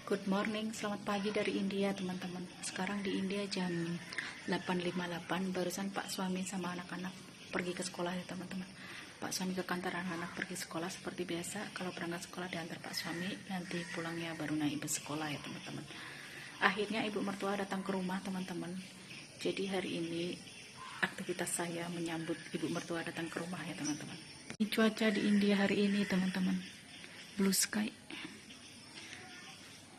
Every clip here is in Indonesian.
Good morning, selamat pagi dari India teman-teman. Sekarang di India jam 8.58. Barusan Pak suami sama anak-anak pergi ke sekolah ya teman-teman. Pak suami ke kantor, anak-anak pergi sekolah seperti biasa. Kalau berangkat sekolah diantar Pak suami, nanti pulangnya baru naik bus sekolah ya teman-teman. Akhirnya ibu mertua datang ke rumah teman-teman. Jadi hari ini aktivitas saya menyambut ibu mertua datang ke rumah ya teman-teman. Ini cuaca di India hari ini teman-teman. Blue sky.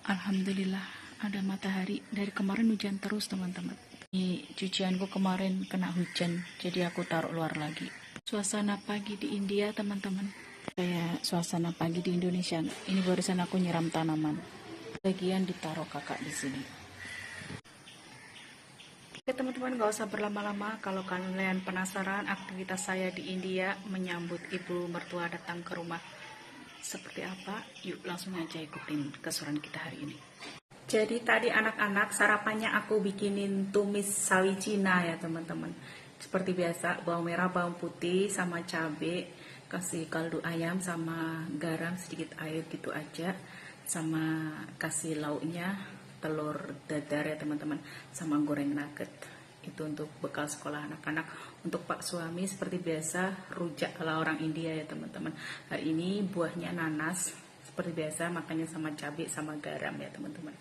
Alhamdulillah ada matahari. Dari kemarin hujan terus teman-teman. Ini cucianku kemarin kena hujan, jadi aku taruh luar lagi. Suasana pagi di India teman-teman. Kayak suasana pagi di Indonesia. Ini barusan aku nyiram tanaman. Bagian ditaruh kakak di sini. Oke teman-teman, gak usah berlama-lama. Kalau kalian penasaran aktivitas saya di India menyambut ibu mertua datang ke rumah seperti apa, yuk langsung aja ikutin keseruan kita hari ini. Jadi tadi anak-anak sarapannya aku bikinin tumis sawi Cina ya teman-teman. Seperti biasa, bawang merah, bawang putih sama cabai, kasih kaldu ayam sama garam sedikit air gitu aja, sama kasih lauknya telur dadar ya teman-teman, sama goreng nugget. Itu untuk bekal sekolah anak-anak. Untuk Pak suami seperti biasa rujak ala orang India ya teman-teman. Hari ini buahnya nanas seperti biasa, makanya sama cabai sama garam ya teman-teman.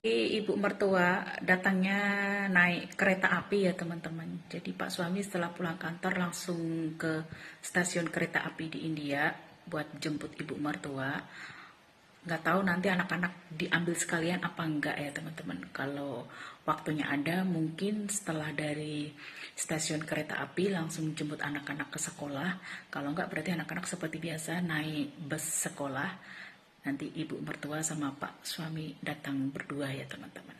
Ibu mertua datangnya naik kereta api ya teman-teman. Jadi Pak suami setelah pulang kantor langsung ke stasiun kereta api di India buat jemput ibu mertua. Nggak tahu nanti anak-anak diambil sekalian apa enggak ya teman-teman. Kalau waktunya ada, mungkin setelah dari stasiun kereta api langsung jemput anak-anak ke sekolah. Kalau enggak berarti anak-anak seperti biasa naik bus sekolah. Nanti ibu mertua sama Pak suami datang berdua ya teman-teman.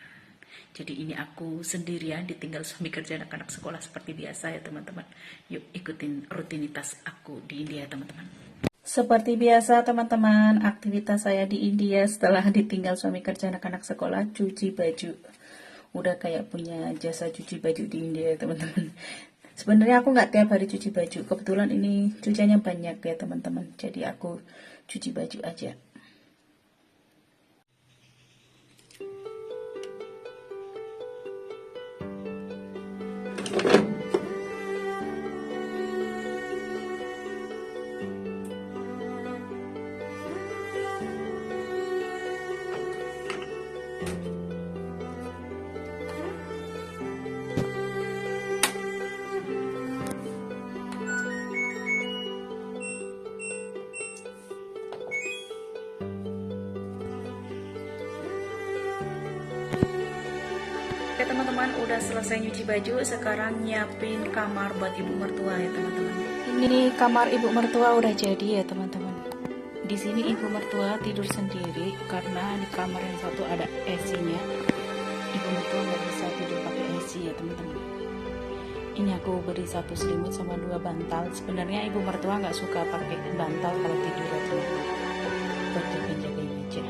Jadi ini aku sendirian ditinggal suami kerja, anak-anak sekolah seperti biasa ya teman-teman. Yuk ikutin rutinitas aku di India teman-teman. Seperti biasa teman-teman, aktivitas saya di India setelah ditinggal suami kerja anak-anak sekolah, cuci baju. Udah kayak punya jasa cuci baju di India ya teman-teman. Sebenarnya aku nggak tiap hari cuci baju, kebetulan ini cuciannya banyak ya teman-teman. Jadi aku cuci baju aja. Oke teman-teman, udah selesai nyuci baju, sekarang nyiapin kamar buat ibu mertua ya teman-teman. Ini kamar ibu mertua udah jadi ya teman-teman. Di sini ibu mertua tidur sendiri karena di kamar yang satu ada AC-nya. Ibu mertua nggak bisa tidur pakai AC ya teman-teman. Ini aku beri satu selimut sama dua bantal. Sebenarnya ibu mertua nggak suka pakai bantal kalau tidur ya teman-teman. Buat jaga-jagain aja.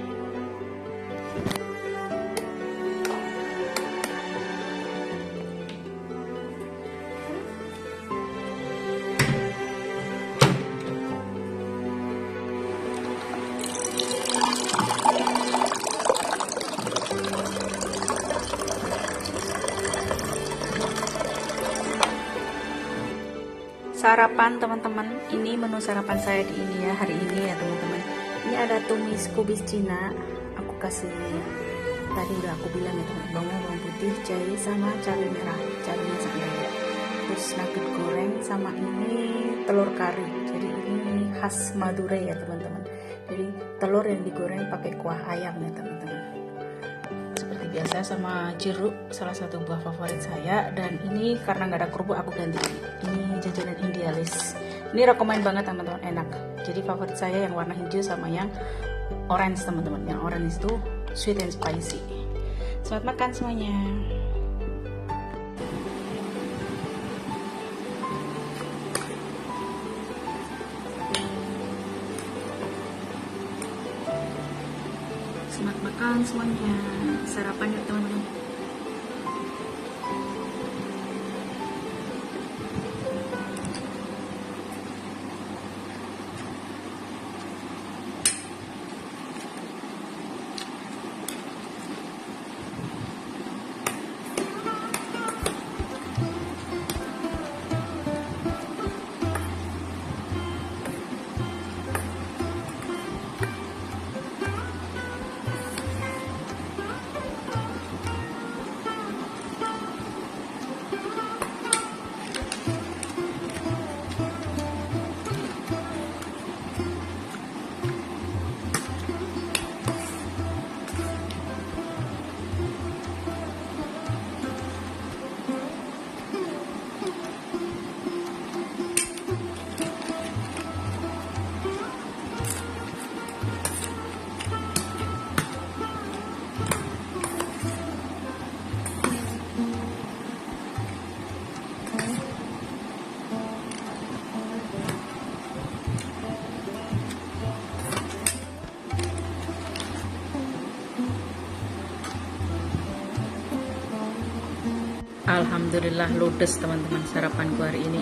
Sarapan teman-teman, ini menu sarapan saya di India hari ini ya teman-teman. Ini ada tumis kubis Cina, aku kasih tadi udah aku bilang ya teman-teman, bawang putih, jahe sama cabai merah, cabainya seadanya. Terus nugget goreng sama ini telur kari. Jadi ini khas Madura ya teman-teman. Jadi telur yang digoreng pakai kuah ayam ya teman-teman. Seperti biasa sama jeruk, salah satu buah favorit saya. Dan ini karena nggak ada kerupuk aku ganti ini jajanan Indialis. Ini rekomen banget teman-teman, enak. Jadi favorit saya yang warna hijau sama yang orange teman-teman. Yang orange itu sweet and spicy. Selamat makan semuanya. Selamat makan semuanya. Sarapan ya teman-teman. Alhamdulillah ludes teman-teman sarapanku hari ini.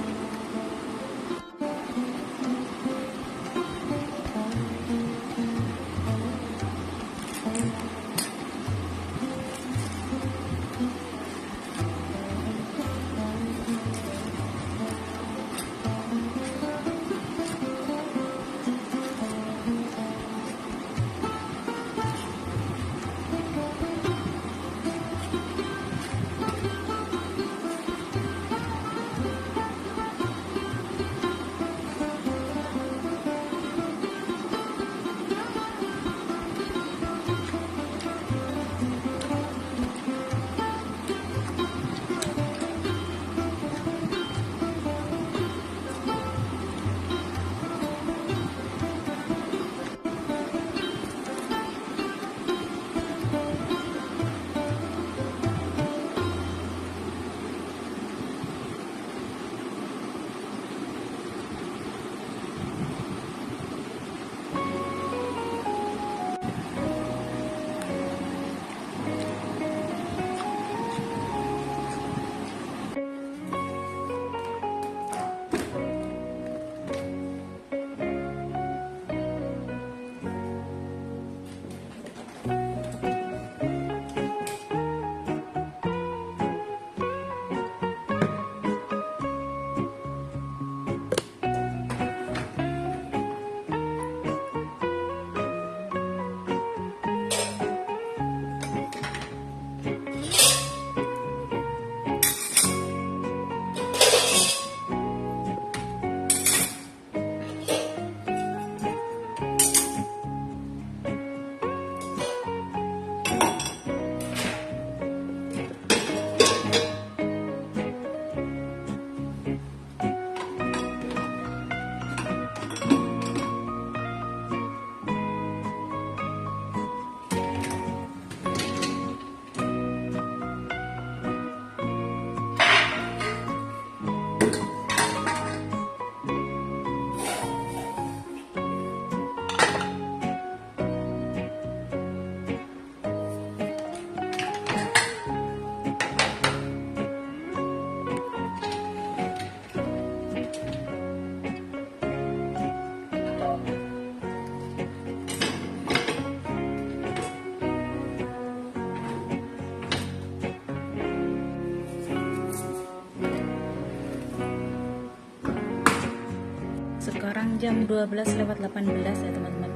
Sekarang jam 12:18 ya teman-teman.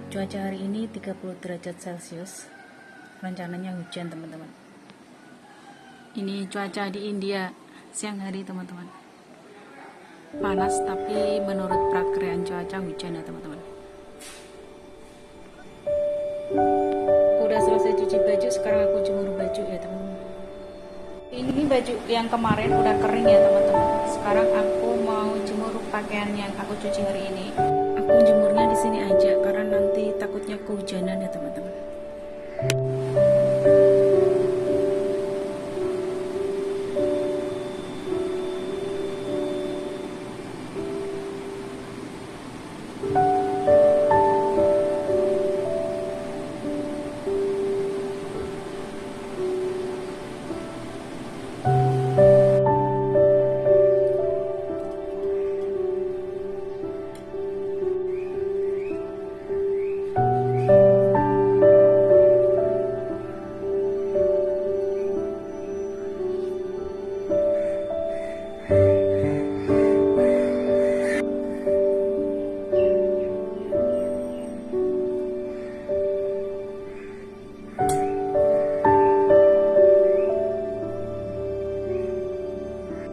Cuaca hari ini 30 derajat Celcius. Rencananya hujan teman-teman. Ini cuaca di India siang hari teman-teman. Panas tapi menurut prakiraan cuaca hujan ya teman-teman. Udah selesai cuci baju, sekarang aku jemur baju ya teman-teman. Ini baju yang kemarin udah kering ya teman-teman. Sekarang aku mau jemur pakaian yang aku cuci hari ini. Aku jemurnya di sini aja karena nanti takutnya kehujanan ya teman-teman.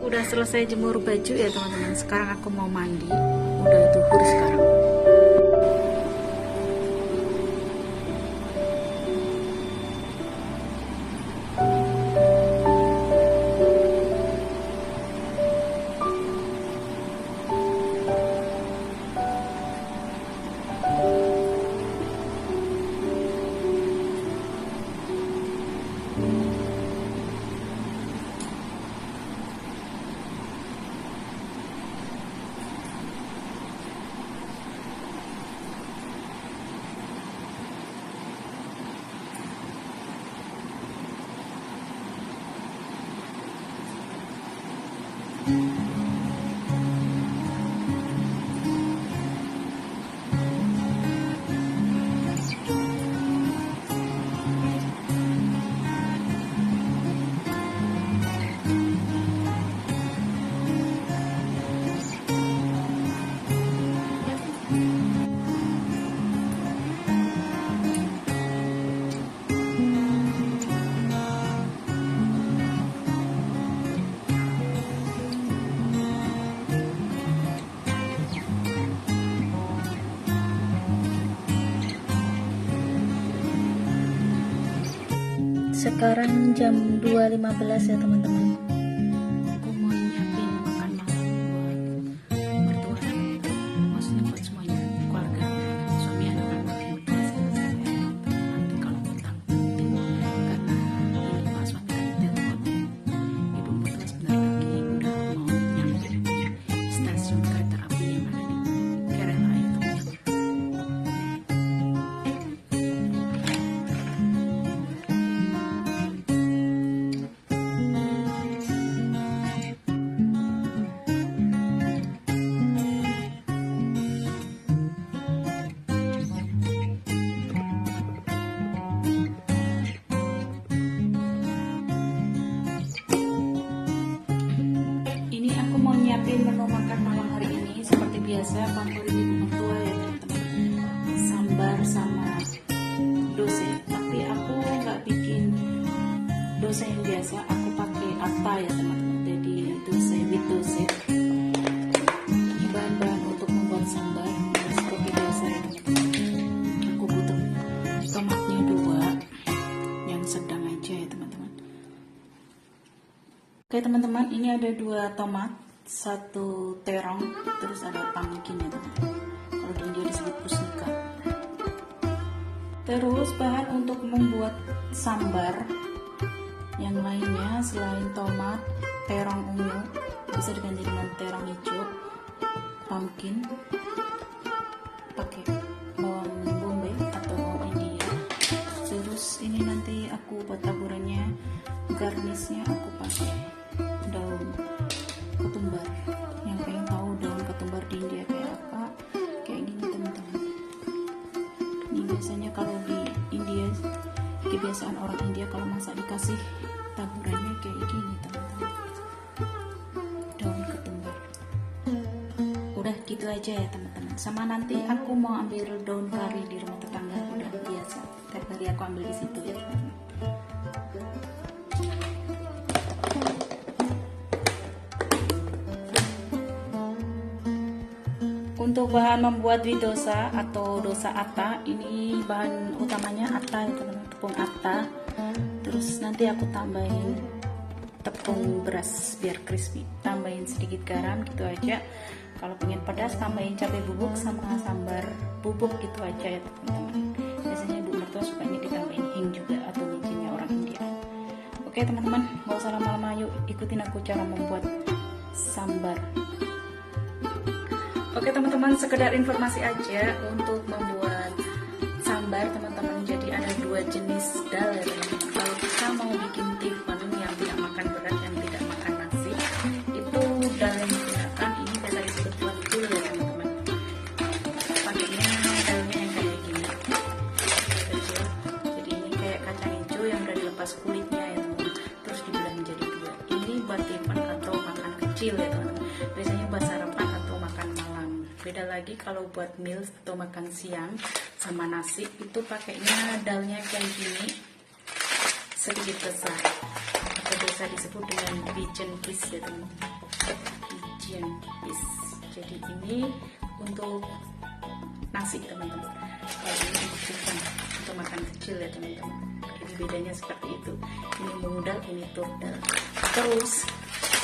Udah selesai jemur baju ya teman-teman. Sekarang aku mau mandi. Udah zuhur sekarang. Sekarang jam 2.15 ya teman-teman. Aku mau nyiapin makan malam buat mertua dan maksudnya buat semuanya, keluarga, suami, anak-anak yang berdua sama saya. Nanti kalau pulang, karena ini Pak suami tadi telepon, ibu mertua sebentar lagi udah mau nyampe di stasiun kereta api yang ada di Kerala itu. Ini aku mau nyiapin menu makan malam hari ini seperti biasa, favorit ibu mertua ya teman-teman, sambar sama dosa. Tapi aku nggak bikin dosa yang biasa, aku pakai atta ya teman-teman, jadi dosa with dosa. Ini bahan-bahan untuk membuat sambar seperti biasa ya teman-teman. Aku butuh tomatnya 2 yang sedang aja ya teman-teman. Oke teman-teman, ini ada 2 tomat, 1 terong, terus ada pumpkin ya teman-teman. Kalau di India disebut pusnika. Terus bahan untuk membuat sambar yang lainnya selain tomat, terong ungu, bisa diganti dengan terong hijau, pumpkin, pakai bawang bombay atau bawang India. Terus ini nanti aku buat taburannya, garnisnya aku pakai daun ketumbar. Yang pengen tahu daun ketumbar di India kayak apa, kayak gini teman-teman. Ini biasanya kalau di India, kebiasaan orang India kalau masak dikasih taburannya kayak gini teman-teman, daun ketumbar. Udah gitu aja ya teman-teman. Sama nanti aku mau ambil daun kari di rumah tetangga, udah biasa tiap hari aku ambil di situ ya teman-teman. Untuk bahan membuat widosa atau dosa atta, ini bahan utamanya atta ya teman-teman, tepung atta. Terus nanti aku tambahin tepung beras biar crispy, tambahin sedikit garam gitu aja. Kalau pengen pedas tambahin cabai bubuk sama sambar bubuk gitu aja ya teman-teman. Biasanya ibu mertua suka ini ditambahin hing juga atau micinnya orang India. Oke teman-teman, gak usah lama-lama, yuk ikutin aku cara membuat sambar. Oke teman-teman, sekedar informasi aja untuk membuat sambar teman-teman. Jadi ada 2 jenis dal ya teman-teman. Kalau kita mau bikin tiffin yang tidak makan berat, yang tidak makan nasi, itu dal yang digunakan ini biasa disebut buat tul ya teman-teman. Pakainya dalnya yang kayak gini kecil. Jadi ini kayak kacang hijau yang udah dilepas kulitnya ya teman-teman, terus dibelah menjadi 2. Ini buat tiffin atau makan kecil ya teman-teman. Biasanya buat sarapan atau makan malam. Beda lagi kalau buat meals atau makan siang sama nasi, itu pakainya dalnya kayak gini, sedikit besar, atau biasa disebut dengan pigeon peas ya teman, pigeon peas. Jadi ini untuk nasi teman-teman, kalau ini bukan untuk makan kecil ya teman-teman. Ini bedanya seperti itu, ini mengudal, ini turdal. Terus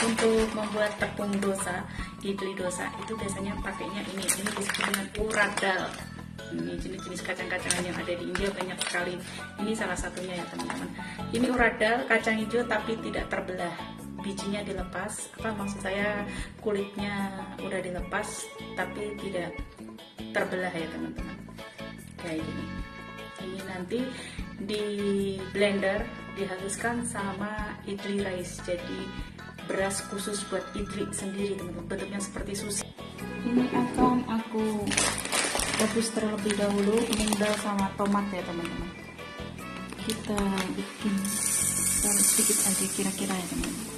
untuk membuat tepung dosa, idli dosa, itu biasanya pakainya ini disebut dengan urad dal. Ini jenis-jenis kacang-kacangan yang ada di India banyak sekali. Ini salah satunya ya teman-teman. Ini urad dal, kacang hijau tapi tidak terbelah, bijinya dilepas. Apa maksud saya, kulitnya udah dilepas tapi tidak terbelah ya teman-teman. Kayak gini. Ini nanti di blender dihaluskan sama idli rice, jadi beras khusus buat idli sendiri teman-teman, bentuknya seperti sushi. Ini akan aku rebus terlebih dahulu, ini dal sama tomat ya teman-teman. Kita bikin sedikit aja kira-kira ya teman-teman.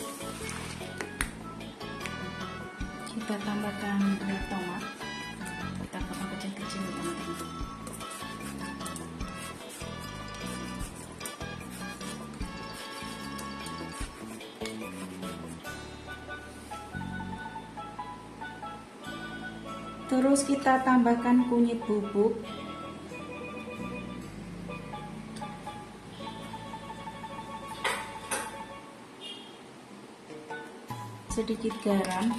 Kita tambahkan tomat, kita potong kecil-kecil ya teman-teman. Terus kita tambahkan kunyit bubuk, sedikit garam,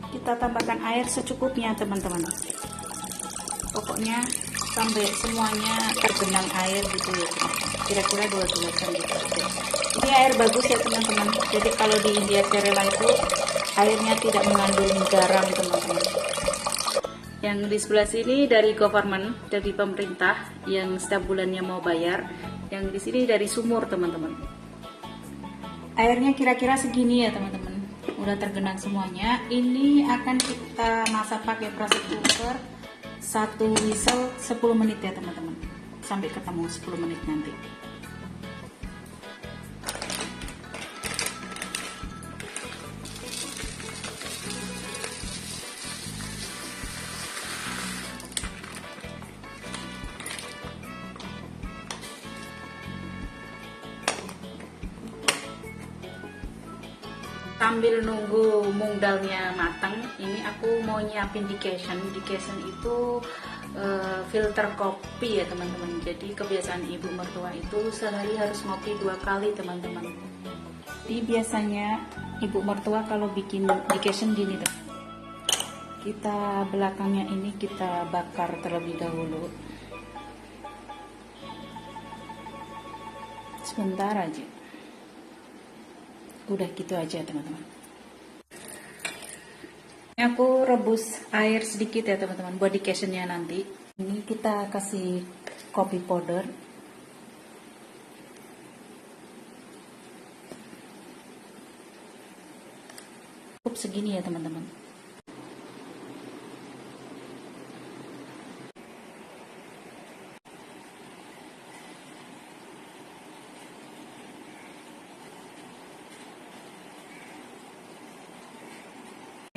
kita tambahkan air secukupnya teman-teman. Pokoknya sampai semuanya tergenang air gitu ya, kira-kira 2 gelasan gitu. Ini air bagus ya teman-teman, jadi kalau di India Kerala itu airnya tidak mengandung garam teman-teman. Yang di sebelah sini dari government, dari pemerintah yang setiap bulannya mau bayar. Yang di sini dari sumur teman-teman. Airnya kira-kira segini ya teman-teman. Udah tergenang semuanya. Ini akan kita masak pakai pressure cooker 1 whistle 10 menit ya teman-teman. Sampai ketemu 10 menit nanti. Sambil nunggu mungdalnya matang, ini aku mau nyiapin decantion. Decantion itu filter kopi ya teman-teman. Jadi kebiasaan ibu mertua itu sehari harus ngopi 2 kali teman-teman. Jadi biasanya ibu mertua kalau bikin decantion gini tuh, kita belakangnya ini kita bakar terlebih dahulu. Sebentar aja. Udah gitu aja teman-teman. Aku rebus air sedikit ya teman-teman buat decantionnya nanti. Ini kita kasih coffee powder. Cukup segini ya teman-teman.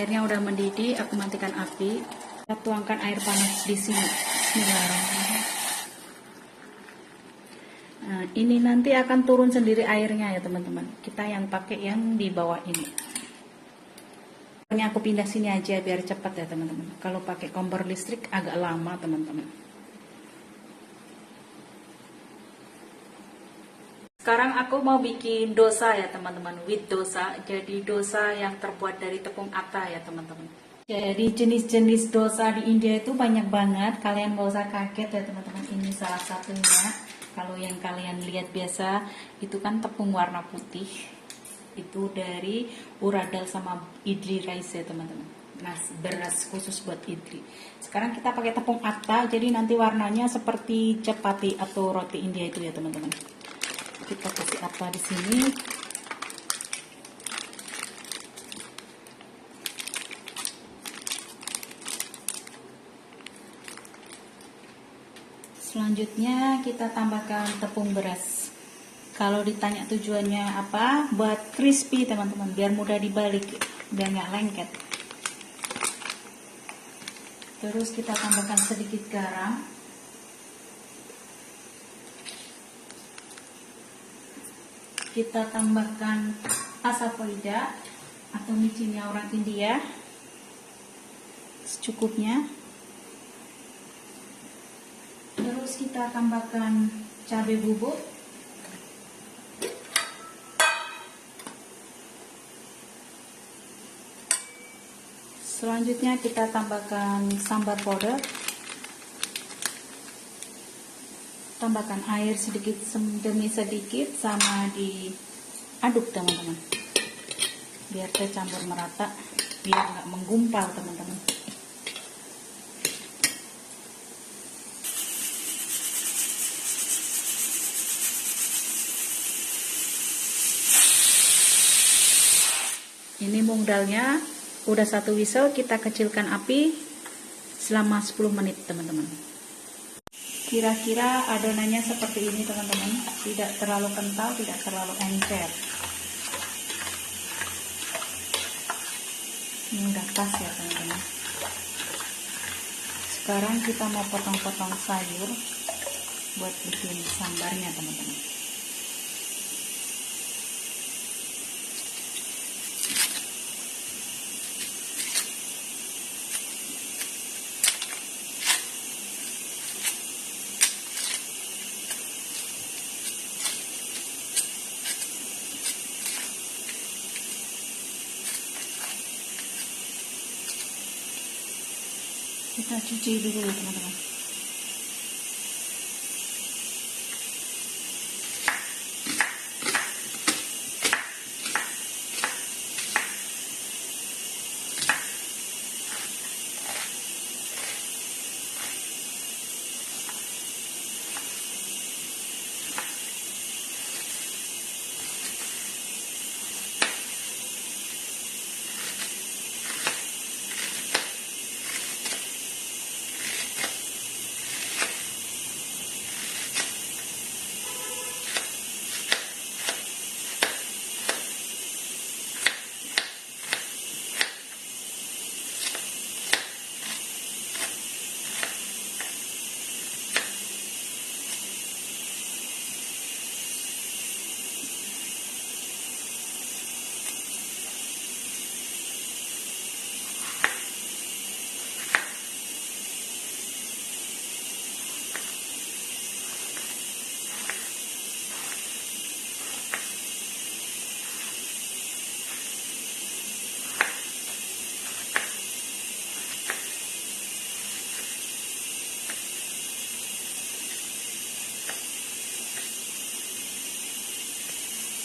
Airnya udah mendidih, aku matikan api. Kita tuangkan air panas di sini. Bismillahirrahmanirrahim. Nah, ini nanti akan turun sendiri airnya ya teman-teman. Kita yang pakai yang di bawah ini. Ini aku pindah sini aja biar cepat ya teman-teman. Kalau pakai kompor listrik agak lama teman-teman. Sekarang aku mau bikin dosa ya teman-teman, wheat dosa. Jadi dosa yang terbuat dari tepung atta ya teman-teman. Jadi jenis-jenis dosa di India itu banyak banget. Kalian gak usah kaget ya teman-teman. Ini salah satunya. Kalau yang kalian lihat biasa itu kan tepung warna putih. Itu dari uradal sama idli rice ya teman-teman. Nah, beras khusus buat idli. Sekarang kita pakai tepung atta. Jadi nanti warnanya seperti chapati atau roti India itu ya teman-teman. Kita kasih apa di sini. Selanjutnya kita tambahkan tepung beras. Kalau ditanya tujuannya apa, buat crispy teman-teman, biar mudah dibalik, biar nggak lengket. Terus kita tambahkan sedikit garam. Kita tambahkan asafoida atau micinnya orang India secukupnya. Terus kita tambahkan cabai bubuk. Selanjutnya kita tambahkan sambar powder. Tambahkan air sedikit demi sedikit sama diaduk teman-teman, biar tercampur merata, biar nggak menggumpal teman-teman. Ini mungdalnya udah 1 whistle, kita kecilkan api selama 10 menit teman-teman. Kira-kira adonannya seperti ini teman-teman, tidak terlalu kental, tidak terlalu encer. Ini udah pas ya teman-teman. Sekarang kita mau potong-potong sayur buat bikin sambarnya teman-teman. Kita cuci dulu ya teman-teman.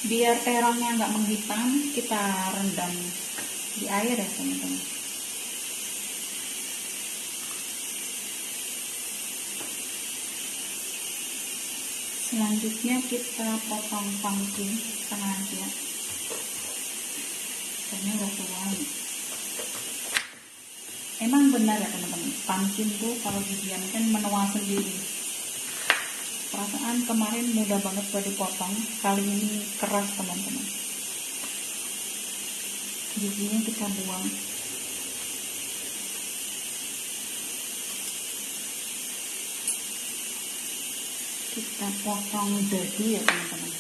Biar terongnya nggak menghitam, kita rendam di air ya teman-teman. Selanjutnya kita potong pumpkin setengah aja, karena udah tua. Emang benar ya teman-teman, pumpkin tuh kalau didiamkan menua sendiri. Perasaan kemarin mudah banget buat dipotong, kali ini keras teman-teman. Giginya kita buang. Kita potong dadi ya teman-teman.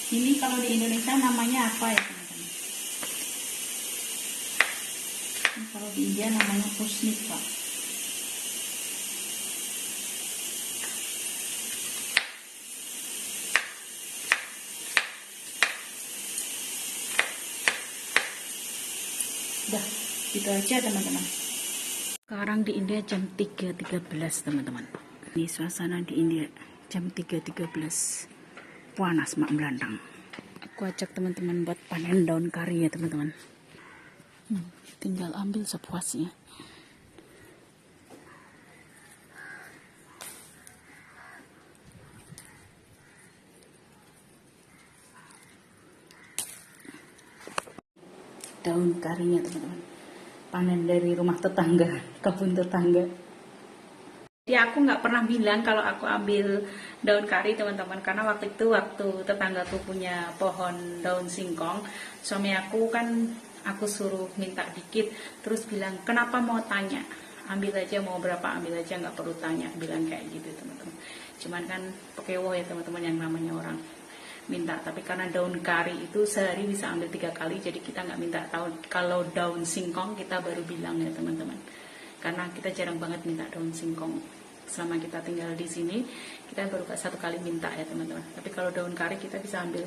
Ini kalau di Indonesia namanya apa ya teman-teman? Kalau di India namanya pusnika. Udah, gitu aja teman-teman. Sekarang di India jam 3.13 teman-teman. Ini suasana di India jam 3.13. Panas mak belantang. Aku ajak teman-teman buat panen daun kari ya teman-teman. Tinggal ambil sepuasnya. Daun karinya teman-teman, panen dari rumah tetangga, kebun tetangga. Jadi aku nggak pernah bilang kalau aku ambil daun kari teman-teman, karena waktu tetanggaku punya pohon daun singkong, suami aku kan aku suruh minta dikit, terus bilang kenapa mau tanya, ambil aja, mau berapa ambil aja, nggak perlu tanya, bilang kayak gitu teman-teman. Cuman kan pekewo ya teman-teman, yang namanya orang minta. Tapi karena daun kari itu sehari bisa ambil 3 kali, jadi kita nggak minta tahu. Kalau daun singkong kita baru bilang ya teman-teman, karena kita jarang banget minta daun singkong. Selama kita tinggal di sini kita baru 1 kali minta ya teman-teman. Tapi kalau daun kari kita bisa ambil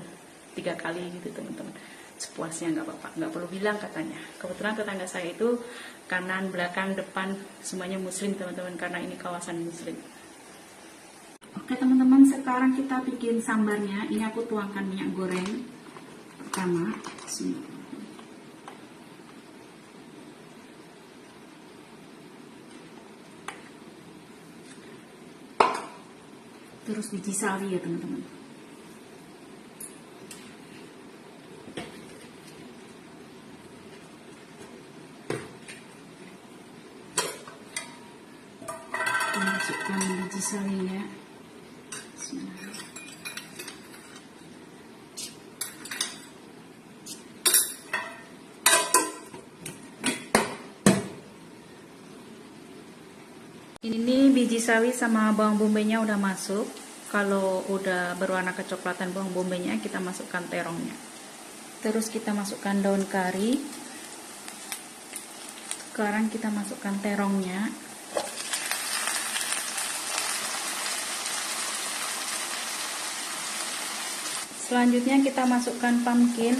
3 kali gitu teman-teman, sepuasnya, nggak apa-apa, nggak perlu bilang katanya. Kebetulan tetangga saya itu kanan, belakang, depan semuanya muslim teman-teman, karena ini kawasan muslim. Oke teman-teman, sekarang kita bikin sambarnya. Ini aku tuangkan minyak goreng pertama. Terus biji sawi ya teman-teman. Masukkan biji sawinya. Ini biji sawi sama bawang bombay-nya udah masuk. Kalau udah berwarna kecoklatan bawang bombay-nya, kita masukkan terongnya. Terus kita masukkan daun kari. Sekarang kita masukkan terongnya. Selanjutnya kita masukkan pumpkin.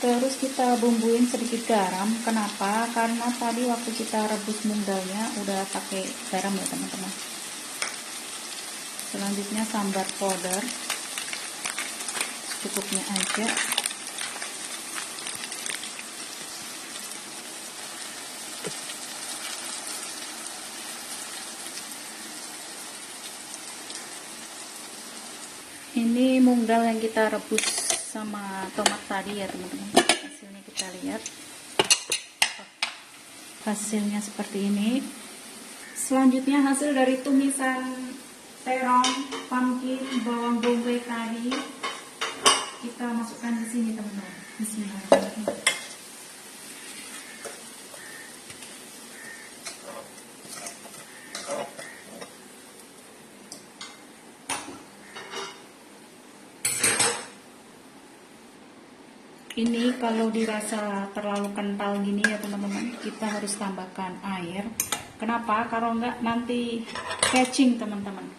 Terus kita bumbuin sedikit garam. Kenapa? Karena tadi waktu kita rebus munggalnya udah pakai garam ya teman-teman. Selanjutnya sambar powder, secukupnya aja. Ini munggal yang kita rebus sama tomat tadi ya teman-teman. Hasilnya kita lihat, hasilnya seperti ini. Selanjutnya hasil dari tumisan terong, pumpkin, bawang bombay tadi kita masukkan di sini teman-teman. Bismillahirrahmanirrahim. Ini kalau dirasa terlalu kental gini ya teman-teman, kita harus tambahkan air. Kenapa? Kalau enggak nanti catching teman-teman,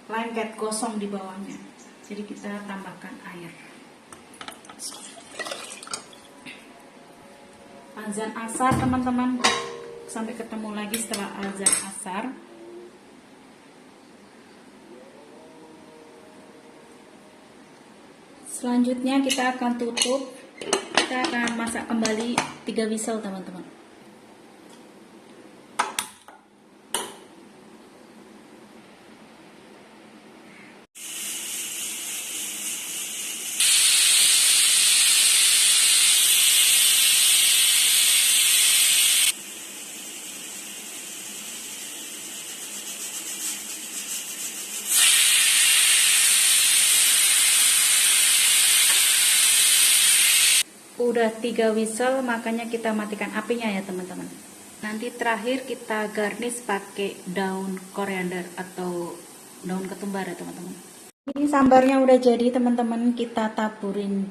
lengket gosong di bawahnya. Jadi kita tambahkan air. Azan asar teman-teman. Sampai ketemu lagi setelah azan asar. Selanjutnya kita akan tutup. Kita akan masak kembali 3 whistle teman-teman. Udah 3 whistle, makanya kita matikan apinya ya teman-teman. Nanti terakhir kita garnish pakai daun koriander atau daun ketumbar ya teman-teman. Ini sambarnya udah jadi teman-teman, kita taburin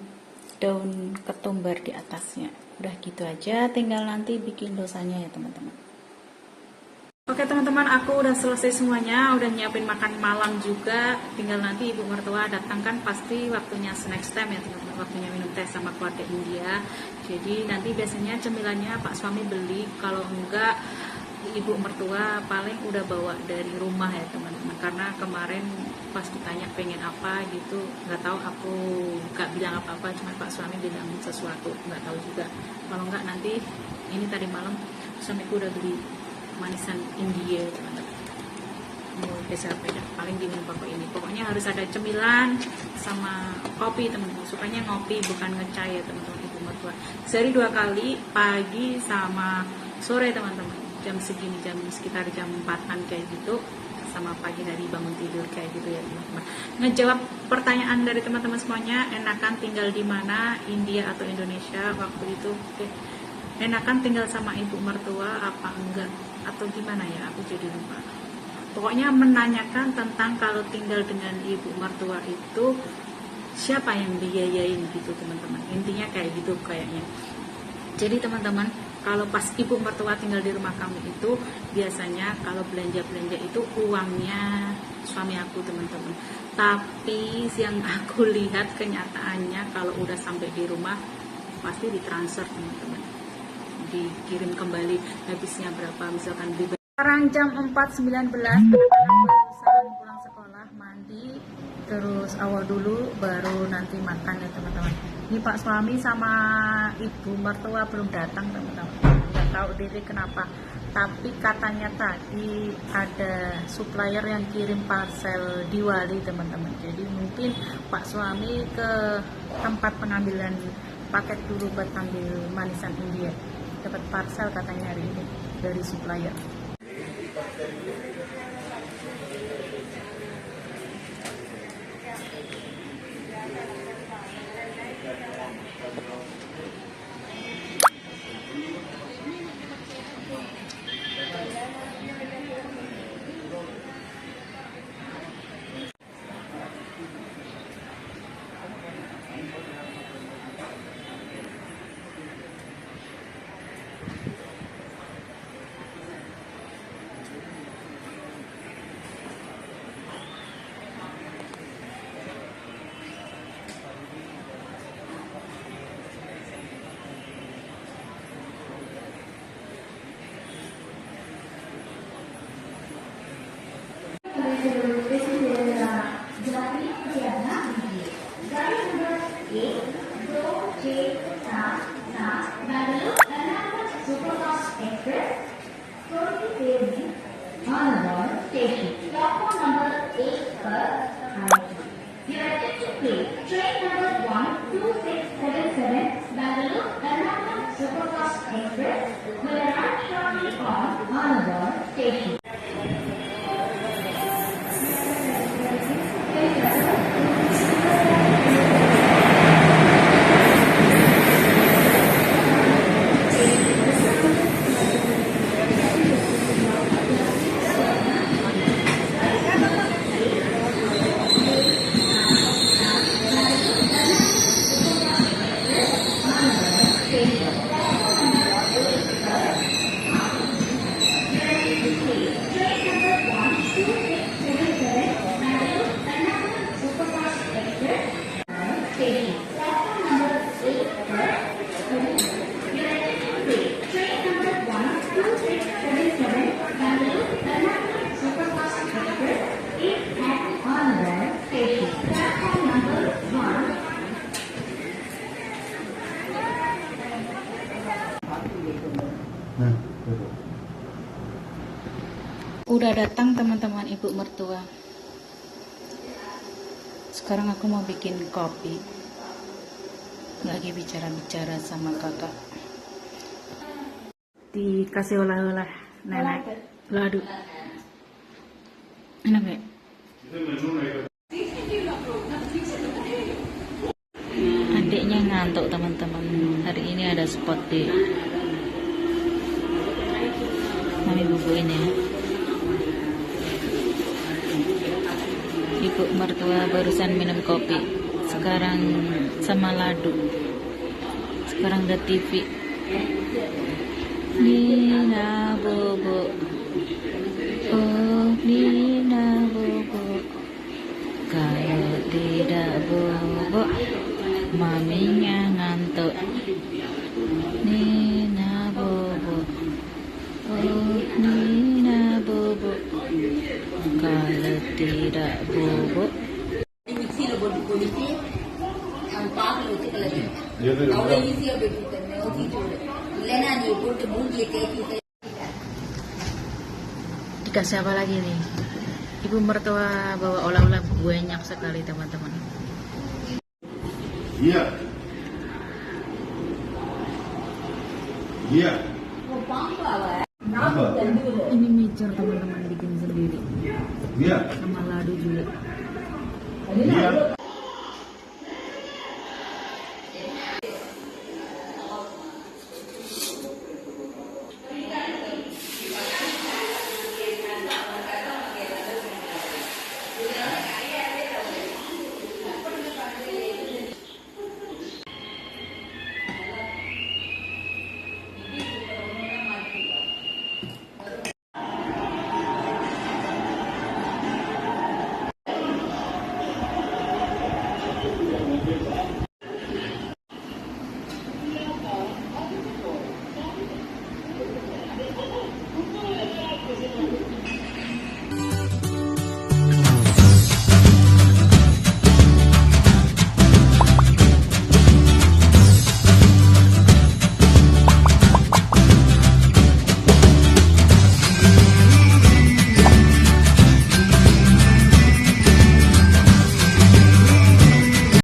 daun ketumbar di atasnya. Udah gitu aja, tinggal nanti bikin dosanya ya teman-teman. Oke teman-teman, aku udah selesai semuanya, udah nyiapin makan malam juga. Tinggal nanti ibu mertua datangkan, pasti waktunya snacks time ya teman-teman, waktunya minum teh sama keluarga India. Jadi nanti biasanya cemilannya Pak suami beli, kalau enggak ibu mertua paling udah bawa dari rumah ya teman-teman. Karena kemarin pas ditanya pengen apa gitu, nggak tahu, aku nggak bilang apa-apa, cuma Pak suami bilang sesuatu, nggak tahu juga. Kalau enggak nanti ini tadi malam suamiku udah beli manisan India teman-teman. Mau geser beda, paling diminum pakai ini. Pokoknya harus ada cemilan sama kopi teman-teman. Sukanya ngopi bukan ngecai ya teman-teman ibu mertua. Sehari 2 kali, pagi sama sore teman-teman. Jam segini, jam sekitar jam 4-an kayak gitu, sama pagi hari bangun tidur kayak gitu ya teman-teman. Ngejawab pertanyaan dari teman-teman semuanya, enakan tinggal di mana, India atau Indonesia waktu itu? Oke. Enakan tinggal sama ibu mertua apa enggak, atau gimana ya, aku jadi lupa. Pokoknya menanyakan tentang kalau tinggal dengan ibu mertua itu siapa yang biayain gitu teman-teman. Intinya kayak gitu kayaknya. Jadi teman-teman, kalau pas ibu mertua tinggal di rumah kamu itu biasanya kalau belanja-belanja itu uangnya suami aku teman-teman. Tapi yang aku lihat kenyataannya kalau udah sampai di rumah pasti ditransfer teman-teman, dikirim kembali, habisnya berapa, misalkan sekarang jam 4.19 barusan pulang sekolah, mandi, terus awal dulu baru nanti makan ya teman-teman. Ini Pak suami sama ibu mertua belum datang teman-teman, nggak tahu diri kenapa, tapi katanya tadi ada supplier yang kirim parcel di Wali teman-teman. Jadi mungkin Pak suami ke tempat pengambilan paket dulu buat ambil manisan India, dapat parcel katanya hari ini dari supplier. Train number 12677 Bangalore Ernakulam Superfast Express will arrive shortly on Anandar station. Udah datang teman-teman ibu mertua. Sekarang aku mau bikin kopi. Lagi bicara-bicara sama kakak. Dikasih olah-olah nenek. Ladu. Enak gak? Adiknya ngantuk teman-teman. Hari ini ada spot di mami bubuin ya. Ibu mertua barusan minum kopi, sekarang sama ladu, sekarang ada TV. Nina bobo, oh Nina bobo, kalau tidak bobo, maminya ngantuk. Nina bobo, oh Nina bobo, kalau tidak bobo. Mixie लो बोल बोली थी हम पाक लो थे लगे और ये इसी अब करने वो चीज लेना नहीं बोल तो भूल गए थे Dikasih apa lagi nih? Ibu mertua bawa olah-olah banyak sekali teman-teman. Iya. Iya. वो पाक वाला है Apa? Ini micor teman-teman bikin sendiri. Iya. Sama ladu juga. Iya.